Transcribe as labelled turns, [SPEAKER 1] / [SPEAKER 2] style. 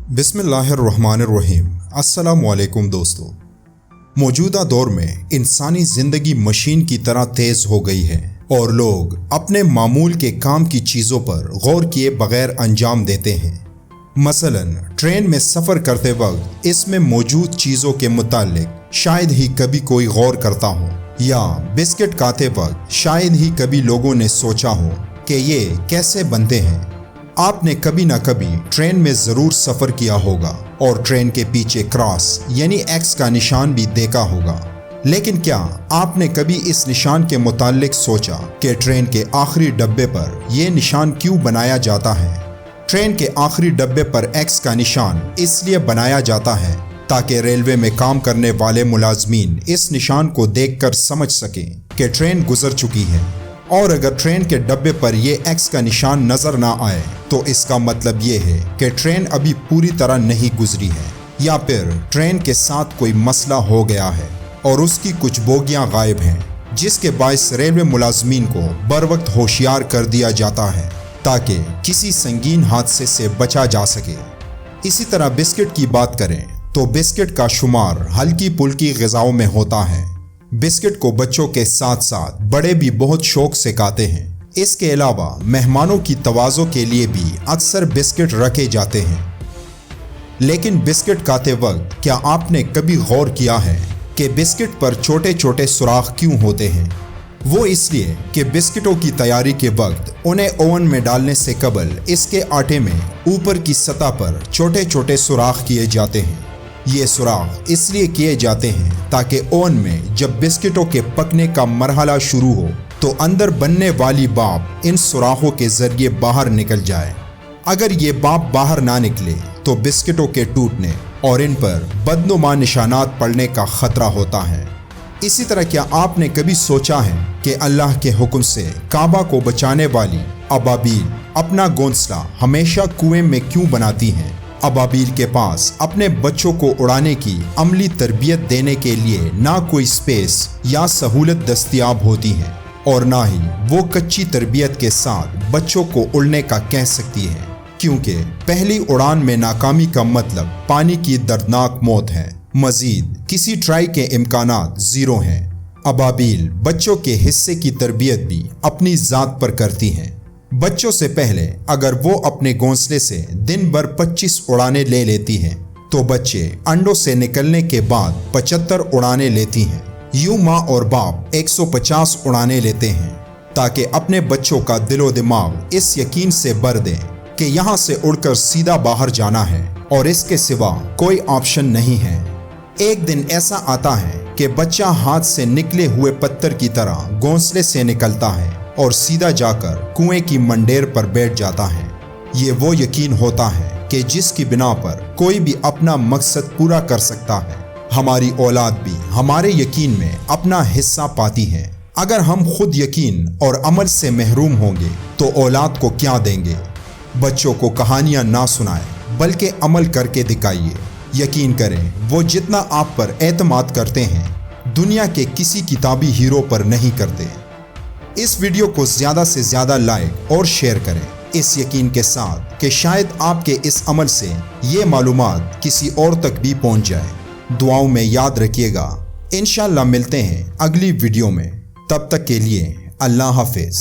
[SPEAKER 1] बिस्मिल्लाहिर्रहमानिर्रहीम। अस्सलाम वालेकुम दोस्तों। मौजूदा दौर में इंसानी ज़िंदगी मशीन की तरह तेज़ हो गई है और लोग अपने मामूल के काम की चीज़ों पर गौर किए बगैर अंजाम देते हैं। मसलन ट्रेन में सफ़र करते वक्त इसमें मौजूद चीज़ों के मुताल्लिक शायद ही कभी कोई गौर करता हो, या बिस्किट खाते वक्त शायद ही कभी लोगों ने सोचा हो कि ये कैसे बनते हैं। आपने कभी ना कभी ट्रेन में ज़रूर सफ़र किया होगा और ट्रेन के पीछे क्रॉस यानी एक्स का निशान भी देखा होगा, लेकिन क्या आपने कभी इस निशान के मुताल्लिक सोचा कि ट्रेन के आखिरी डब्बे पर यह निशान क्यों बनाया जाता है? ट्रेन के आखिरी डब्बे पर एक्स का निशान इसलिए बनाया जाता है ताकि रेलवे में काम करने वाले मुलाजमीन इस निशान को देखकर समझ सकें कि ट्रेन गुजर चुकी है, और अगर ट्रेन के डब्बे पर यह एक्स का निशान नज़र ना आए तो इसका मतलब ये है कि ट्रेन अभी पूरी तरह नहीं गुजरी है, या फिर ट्रेन के साथ कोई मसला हो गया है और उसकी कुछ बोगियां गायब हैं, जिसके बायस रेलवे मुलाजमीन को बर वक्त होशियार कर दिया जाता है ताकि किसी संगीन हादसे से बचा जा सके। इसी तरह बिस्किट की बात करें तो बिस्किट का शुमार हल्की पुल्की ग़िज़ाओं में होता है। बिस्किट को बच्चों के साथ साथ बड़े भी बहुत शौक से खाते हैं। इसके अलावा मेहमानों की तवाज़ो के लिए भी अक्सर बिस्किट रखे जाते हैं। लेकिन बिस्किट खाते वक्त क्या आपने कभी गौर किया है कि बिस्किट पर छोटे छोटे सुराख क्यों होते हैं? वो इसलिए कि बिस्किटों की तैयारी के वक्त उन्हें ओवन में डालने से कबल इसके आटे में ऊपर की सतह पर छोटे छोटे सुराख किए जाते हैं। ये सुराख इसलिए किए जाते हैं ताकि ओवन में जब बिस्किटों के पकने का मरहला शुरू हो तो अंदर बनने वाली भाप इन सुराखों के जरिए बाहर निकल जाए। अगर ये भाप बाहर ना निकले तो बिस्किटों के टूटने और इन पर बदनुमा निशानात पड़ने का खतरा होता है। इसी तरह क्या आपने कभी सोचा है कि अल्लाह के हुक्म से काबा को बचाने वाली अबाबील अपना घोंसला हमेशा कुएं में क्यों बनाती हैं? अबाबील के पास अपने बच्चों को उड़ाने की अमली तरबियत देने के लिए ना कोई स्पेस या सहूलत दस्तयाब होती है, और ना ही वो कच्ची तरबियत के साथ बच्चों को उड़ने का कह सकती है, क्योंकि पहली उड़ान में नाकामी का मतलब पानी की दर्दनाक मौत है। मजीद किसी ट्राई के इम्कानात ज़ीरो हैं। अबाबील बच्चों के हिस्से की तरबियत भी अपनी ज़ात पर करती हैं। बच्चों से पहले अगर वो अपने घोंसले से दिन भर 25 उड़ानें ले लेती हैं तो बच्चे अंडों से निकलने के बाद 75 उड़ानें लेती हैं। यूं माँ और बाप 150 उड़ानें लेते हैं ताकि अपने बच्चों का दिलो दिमाग इस यकीन से भर दें कि यहाँ से उड़कर सीधा बाहर जाना है और इसके सिवा कोई ऑप्शन नहीं है। एक दिन ऐसा आता है कि बच्चा हाथ से निकले हुए पत्थर की तरह घोंसले से निकलता है और सीधा जाकर कुएं की मंडेर पर बैठ जाता है। ये वो यकीन होता है कि जिसकी बिना पर कोई भी अपना मकसद पूरा कर सकता है। हमारी औलाद भी हमारे यकीन में अपना हिस्सा पाती है। अगर हम खुद यकीन और अमल से महरूम होंगे तो औलाद को क्या देंगे? बच्चों को कहानियां ना सुनाएं बल्कि अमल करके दिखाइए। यकीन करें वो जितना आप पर एतमाद करते हैं दुनिया के किसी किताबी हीरो पर नहीं करते। इस वीडियो को ज़्यादा से ज़्यादा लाइक और शेयर करें, इस यकीन के साथ कि शायद आपके इस अमल से ये मालूमात किसी और तक भी पहुंच जाए। दुआओं में याद रखिएगा। इंशाअल्लाह मिलते हैं अगली वीडियो में। तब तक के लिए अल्लाह हाफिज़।